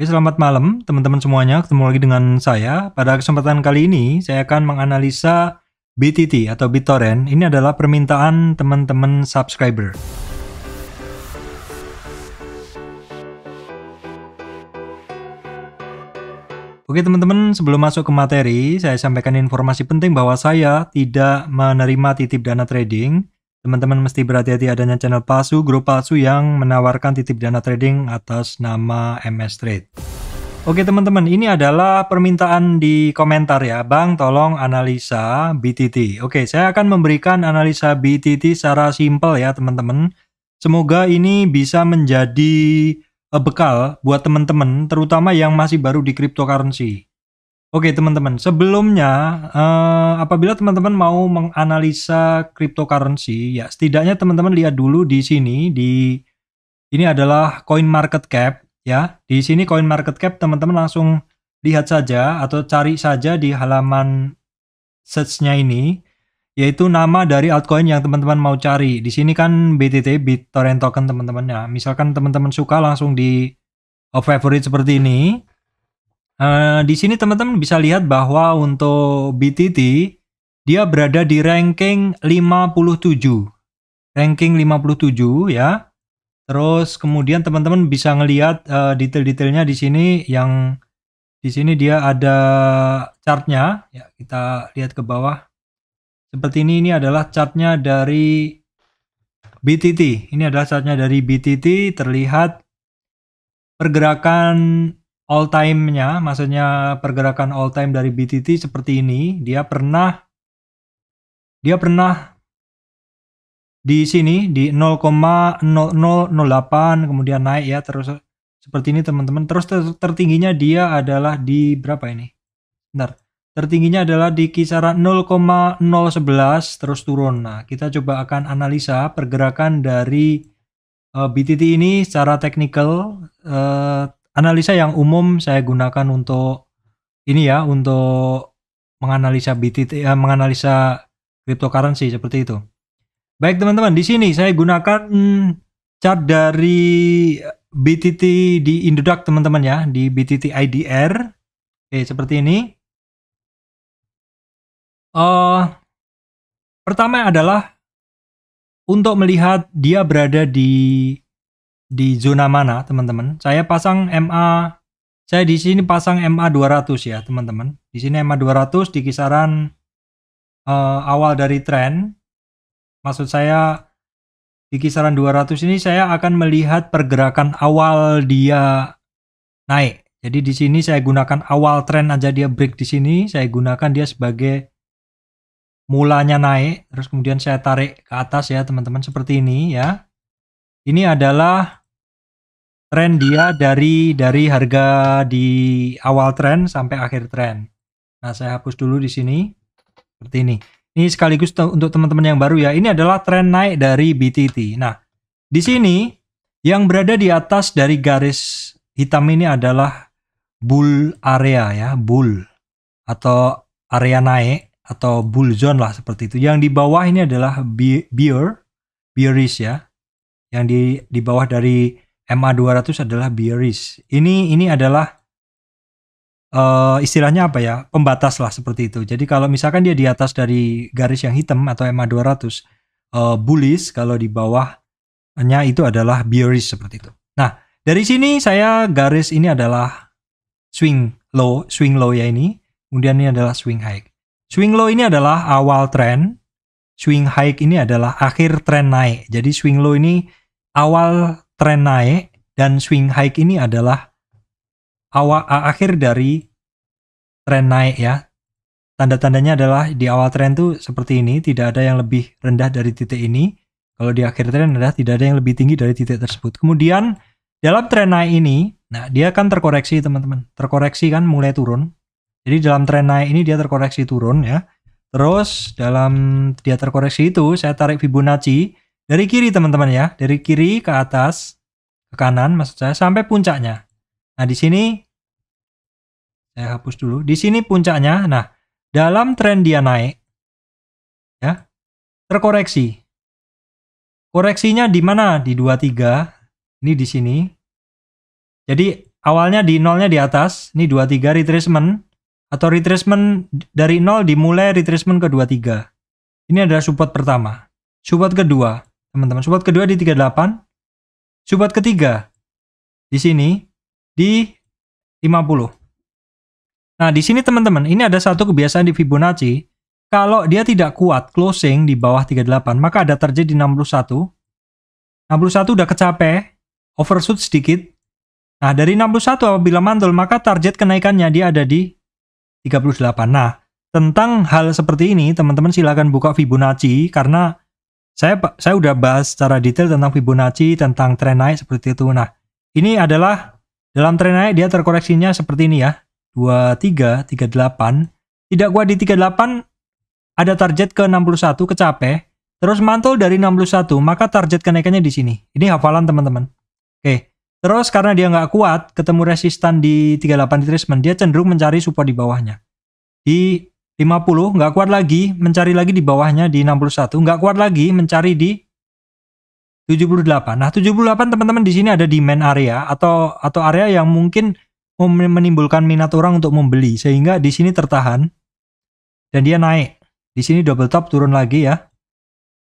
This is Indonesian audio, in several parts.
Oke, selamat malam teman-teman semuanya. Ketemu lagi dengan saya. Pada kesempatan kali ini, saya akan menganalisa BTT atau BitTorrent. Ini adalah permintaan teman-teman subscriber. Oke teman-teman, sebelum masuk ke materi, saya sampaikan informasi penting bahwa saya tidak menerima titip dana trading. Teman-teman mesti berhati-hati adanya channel palsu, grup palsu yang menawarkan titip dana trading atas nama MS Trade. Oke teman-teman, ini adalah permintaan di komentar ya. Bang, tolong analisa BTT. Oke, saya akan memberikan analisa BTT secara simpel ya teman-teman. Semoga ini bisa menjadi bekal buat teman-teman, terutama yang masih baru di cryptocurrency. Oke teman-teman, sebelumnya apabila teman-teman mau menganalisa cryptocurrency, ya setidaknya teman-teman lihat dulu di sini, ini adalah coin market cap. Ya, di sini coin market cap teman-teman langsung lihat saja atau cari saja di halaman search-nya ini, yaitu nama dari altcoin yang teman-teman mau cari. Di sini kan BTT, BitTorrent token teman-teman ya. Misalkan teman-teman suka langsung di favorite seperti ini. Di sini teman-teman bisa lihat bahwa untuk BTT dia berada di ranking 57. Ranking 57 ya. Terus kemudian teman-teman bisa ngelihat detail-detailnya di sini, yang di sini dia ada chartnya ya, kita lihat ke bawah seperti ini adalah chartnya dari BTT. Ini adalah chartnya dari BTT, terlihat pergerakan all time-nya, maksudnya pergerakan all time dari BTT seperti ini. Dia pernah di sini di 0,0008 kemudian naik ya, terus seperti ini teman-teman. Terus tertingginya dia adalah di berapa ini? Bentar. Tertingginya adalah di kisaran 0,011 terus turun. Nah, kita coba akan analisa pergerakan dari BTT ini secara teknikal. Analisa yang umum saya gunakan untuk ini ya, untuk menganalisa BTT, menganalisa cryptocurrency seperti itu. Baik teman-teman, di sini saya gunakan chart dari BTT di Indodax teman-teman ya, di BTT IDR. Oke, seperti ini. Pertama adalah untuk melihat dia berada di zona mana teman-teman. Saya pasang MA, saya di sini pasang MA 200 ya teman-teman. Di sini MA 200 di kisaran awal dari tren. Maksud saya di kisaran 200 ini saya akan melihat pergerakan awal dia naik. Jadi di sini saya gunakan awal tren aja, dia break di sini, saya gunakan dia sebagai mulanya naik, terus kemudian saya tarik ke atas ya teman-teman seperti ini ya. Ini adalah tren dia dari harga di awal tren sampai akhir tren. Nah, saya hapus dulu di sini seperti ini. Ini sekaligus untuk teman-teman yang baru ya. Ini adalah tren naik dari BTT. Nah, di sini yang berada di atas dari garis hitam ini adalah bull area ya, bull atau area naik atau bull zone lah seperti itu. Yang di bawah ini adalah bearish ya. Yang di bawah dari MA 200 adalah bearish. Ini adalah istilahnya apa ya, pembatas lah seperti itu. Jadi kalau misalkan dia di atas dari garis yang hitam atau MA 200 bullish, kalau di bawahnya itu adalah bearish seperti itu. Nah, dari sini saya garis ini adalah swing low ya ini. Kemudian ini adalah swing high. Swing low ini adalah awal tren, swing high ini adalah akhir tren naik. Jadi swing low ini awal tren naik dan swing high ini adalah akhir dari tren naik ya. Tanda-tandanya adalah di awal tren tuh seperti ini, tidak ada yang lebih rendah dari titik ini. Kalau di akhir tren adalah tidak ada yang lebih tinggi dari titik tersebut. Kemudian dalam tren naik ini, nah dia kan terkoreksi teman-teman. Terkoreksi kan mulai turun. Jadi dalam tren naik ini dia terkoreksi turun ya. Terus dalam dia terkoreksi itu saya tarik Fibonacci dari kiri teman-teman ya. Dari kiri ke atas, ke kanan maksud saya, sampai puncaknya. Nah, di sini saya hapus dulu. Di sini puncaknya. Nah, dalam tren dia naik ya, terkoreksi. Koreksinya di mana? Di 23. Ini di sini. Jadi awalnya di nolnya di atas, ini 23 retracement, atau retracement dari 0 dimulai retracement ke 23. Ini adalah support pertama. Support kedua, teman-teman. Support kedua di 38. Support ketiga di sini di 50. Nah, di sini teman-teman, ini ada satu kebiasaan di Fibonacci. Kalau dia tidak kuat closing di bawah 38, maka ada target di 61. 61 udah kecapai, overshoot sedikit. Nah, dari 61 apabila mantul, maka target kenaikannya dia ada di 38. Nah, tentang hal seperti ini, teman-teman silakan buka Fibonacci, karena saya udah bahas secara detail tentang Fibonacci, tentang tren naik seperti itu. Nah, ini adalah dalam tren naik dia terkoreksinya seperti ini ya. 23, 38. Tidak kuat di 38, ada target ke 61 kecapai. Terus mantul dari 61, maka target kenaikannya di sini. Ini hafalan teman-teman. Oke. Terus karena dia nggak kuat, ketemu resistan di 38 retracement, dia cenderung mencari support di bawahnya. Di 50, nggak kuat lagi, mencari lagi di bawahnya di 61, nggak kuat lagi, mencari di 78. Nah, 78 teman-teman di sini ada demand area atau area yang mungkin menimbulkan minat orang untuk membeli, sehingga di sini tertahan dan dia naik. Di sini double top, turun lagi ya.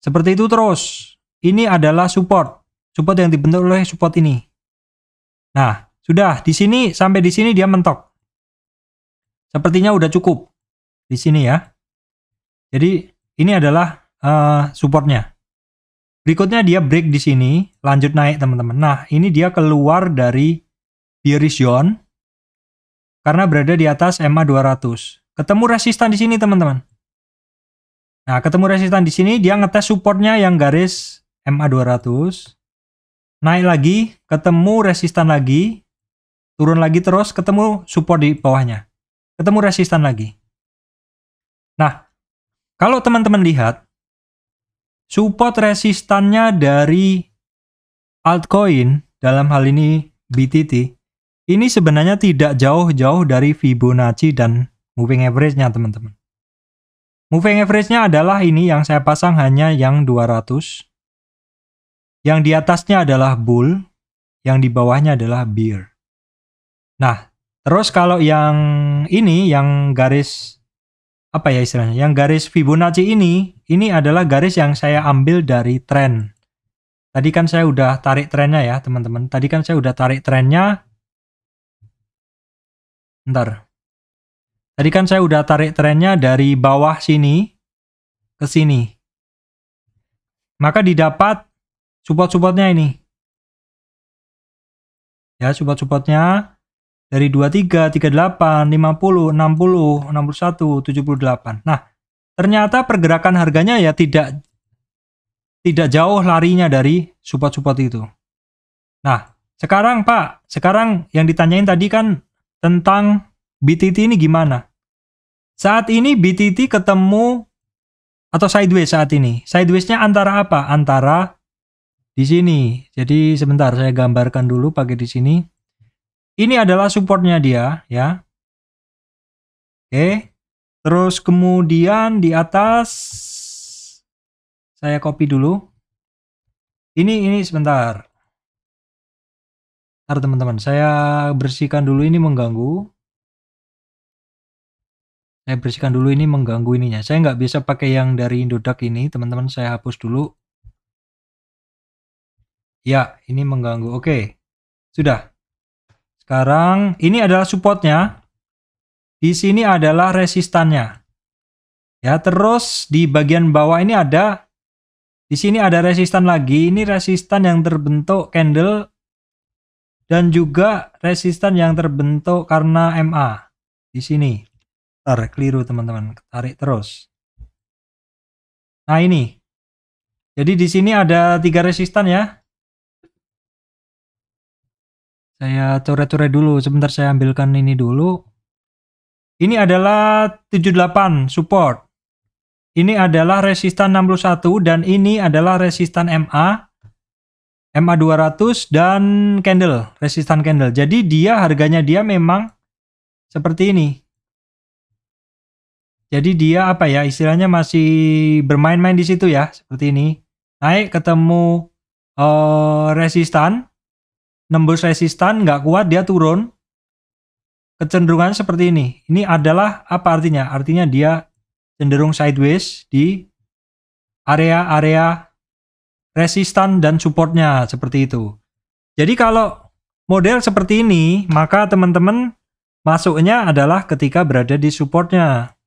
Seperti itu terus. Ini adalah support. Support yang dibentuk oleh support ini. Nah, sudah di sini sampai di sini dia mentok. Sepertinya udah cukup di sini ya. Jadi ini adalah supportnya. Berikutnya dia break di sini, lanjut naik teman-teman. Nah, ini dia keluar dari bearish zone karena berada di atas MA 200. Ketemu resistan di sini teman-teman. Nah, ketemu resistan di sini, dia ngetes supportnya yang garis MA 200. Naik lagi, ketemu resistan lagi. Turun lagi terus, ketemu support di bawahnya. Ketemu resistan lagi. Nah, kalau teman-teman lihat, support resistannya dari altcoin, dalam hal ini BTT, ini sebenarnya tidak jauh-jauh dari Fibonacci dan moving average-nya teman-teman. Moving average-nya adalah ini yang saya pasang hanya yang 200. Yang di atasnya adalah bull, yang di bawahnya adalah bear. Nah, terus kalau yang ini, yang garis, apa ya istilahnya, yang garis Fibonacci ini adalah garis yang saya ambil dari tren. Tadi kan saya udah tarik trennya ya teman-teman. Tadi kan saya udah tarik trennya. Bentar. Tadi kan saya udah tarik trennya dari bawah sini ke sini. Maka didapat support-supportnya ini. Ya, support-supportnya dari 23, 38, 50, 60, 61, 78. Nah, ternyata pergerakan harganya ya tidak jauh larinya dari support-support itu. Nah, sekarang Pak, sekarang yang ditanyain tadi kan tentang BTT ini gimana? Saat ini BTT ketemu atau sideways saat ini. Sideways-nya antara apa? Antara di sini. Jadi sebentar saya gambarkan dulu pakai di sini. Ini adalah supportnya dia, ya. Oke. Terus kemudian di atas saya copy dulu. Ini sebentar. Bentar teman-teman, saya bersihkan dulu ini mengganggu. Saya bersihkan dulu ini mengganggu ininya. Saya nggak bisa pakai yang dari Indodax ini, teman-teman. Saya hapus dulu. Ya, ini mengganggu. Oke, sudah. Sekarang ini adalah supportnya. Di sini adalah resistannya. Ya, terus di bagian bawah ini ada. Di sini ada resistan lagi. Ini resistan yang terbentuk candle dan juga resistan yang terbentuk karena MA. Di sini. Ntar, keliru teman-teman, tarik terus. Nah ini, jadi di sini ada 3 resistan ya. Saya coret-coret dulu, sebentar saya ambilkan ini dulu. Ini adalah 78 support. Ini adalah resistan 61 dan ini adalah resistan MA 200 dan candle, resistan candle. Jadi dia harganya dia memang seperti ini. Jadi dia apa ya, istilahnya masih bermain-main di situ ya, seperti ini. Naik ketemu resistan. nembus resistan, nggak kuat, dia turun. Kecenderungannya seperti ini. Ini adalah apa artinya? Artinya dia cenderung sideways di area-area resistan dan supportnya, seperti itu. Jadi kalau model seperti ini, maka teman-teman masuknya adalah ketika berada di supportnya,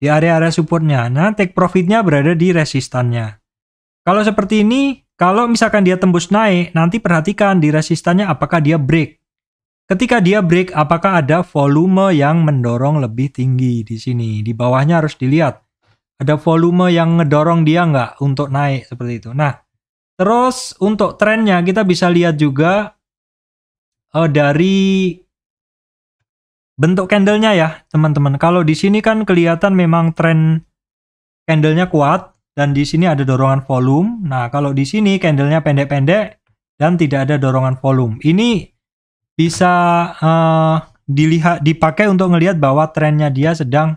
di area-area supportnya. Nah, take profitnya berada di resistannya. Kalau seperti ini, kalau misalkan dia tembus naik, nanti perhatikan di resistannya apakah dia break. Ketika dia break, apakah ada volume yang mendorong lebih tinggi di sini. Di bawahnya harus dilihat. Ada volume yang ngedorong dia nggak untuk naik, seperti itu. Nah, terus untuk trennya kita bisa lihat juga dari bentuk candlenya ya, teman-teman. Kalau di sini kan kelihatan memang tren candlenya kuat dan di sini ada dorongan volume. Nah, kalau di sini candlenya pendek-pendek dan tidak ada dorongan volume. Ini bisa dipakai untuk melihat bahwa trennya dia sedang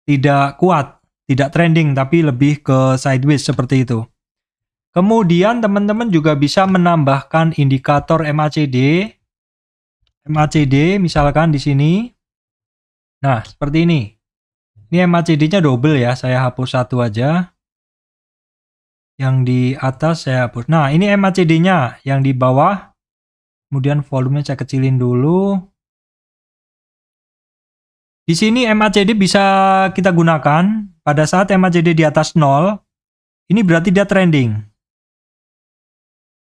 tidak kuat, tidak trending, tapi lebih ke sideways seperti itu. Kemudian teman-teman juga bisa menambahkan indikator MACD. MACD misalkan di sini. Nah, seperti ini. Ini MACD-nya double ya, saya hapus satu aja. Yang di atas saya hapus. Nah, ini MACD-nya yang di bawah. Kemudian volumenya saya kecilin dulu. Di sini MACD bisa kita gunakan pada saat MACD di atas 0. Ini berarti dia trending.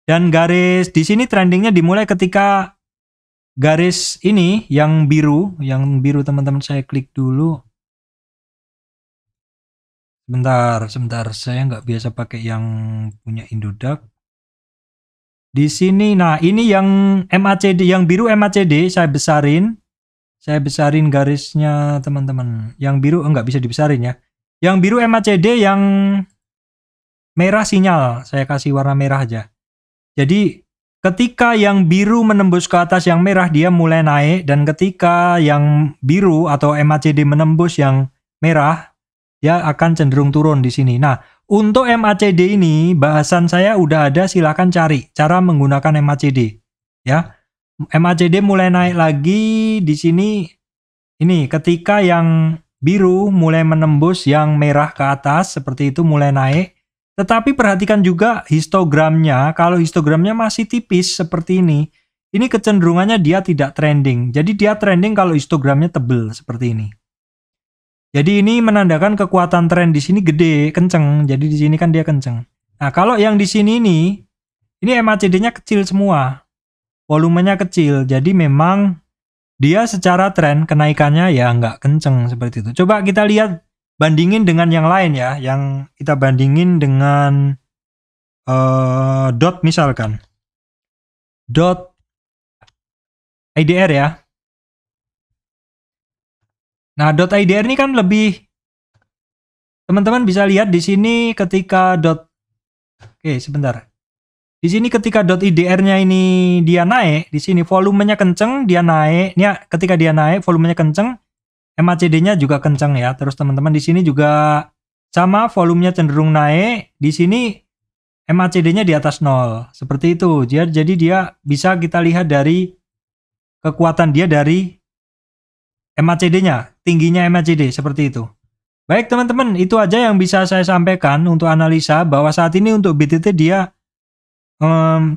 Dan garis di sini trendingnya dimulai ketika garis ini yang biru teman-teman, saya klik dulu. Sebentar, saya nggak biasa pakai yang punya Indodax. Di sini, nah ini yang MACD, yang biru MACD saya besarin garisnya teman-teman. Yang biru nggak bisa dibesarin ya. Yang biru MACD, yang merah sinyal, saya kasih warna merah aja. Jadi ketika yang biru menembus ke atas yang merah, dia mulai naik, dan ketika yang biru atau MACD menembus yang merah, dia akan cenderung turun di sini. Nah, untuk MACD ini bahasan saya udah ada, silahkan cari cara menggunakan MACD ya. MACD mulai naik lagi di sini. Ini ketika yang biru mulai menembus yang merah ke atas, seperti itu, mulai naik. Tetapi perhatikan juga histogramnya. Kalau histogramnya masih tipis seperti ini kecenderungannya dia tidak trending. Jadi dia trending kalau histogramnya tebel seperti ini. Jadi ini menandakan kekuatan tren di sini gede, kenceng. Jadi di sini kan dia kenceng. Nah, kalau yang di sini ini MACD-nya kecil semua. Volumenya kecil. Jadi memang dia secara tren kenaikannya ya nggak kenceng seperti itu. Coba kita lihat, bandingin dengan yang lain ya. Yang kita bandingin dengan dot misalkan. Dot IDR ya. Nah, .IDR ini kan lebih, teman-teman bisa lihat di sini ketika oke, sebentar. Di sini ketika .IDR-nya ini dia naik, di sini volumenya kenceng, dia naik. Ini ketika dia naik, volumenya kenceng, MACD-nya juga kenceng ya. Terus teman-teman di sini juga sama, volumenya cenderung naik. Di sini MACD-nya di atas 0. Seperti itu. Jadi dia bisa kita lihat dari kekuatan dia dari MACD-nya, tingginya MACD, seperti itu. Baik teman-teman, itu aja yang bisa saya sampaikan untuk analisa bahwa saat ini untuk BTT dia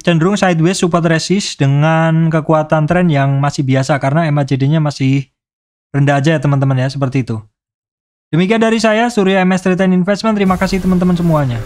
cenderung sideways support resist dengan kekuatan tren yang masih biasa karena MACD-nya masih rendah aja ya teman-teman ya, seperti itu. Demikian dari saya, Surya MS Trade and Investment. Terima kasih teman-teman semuanya.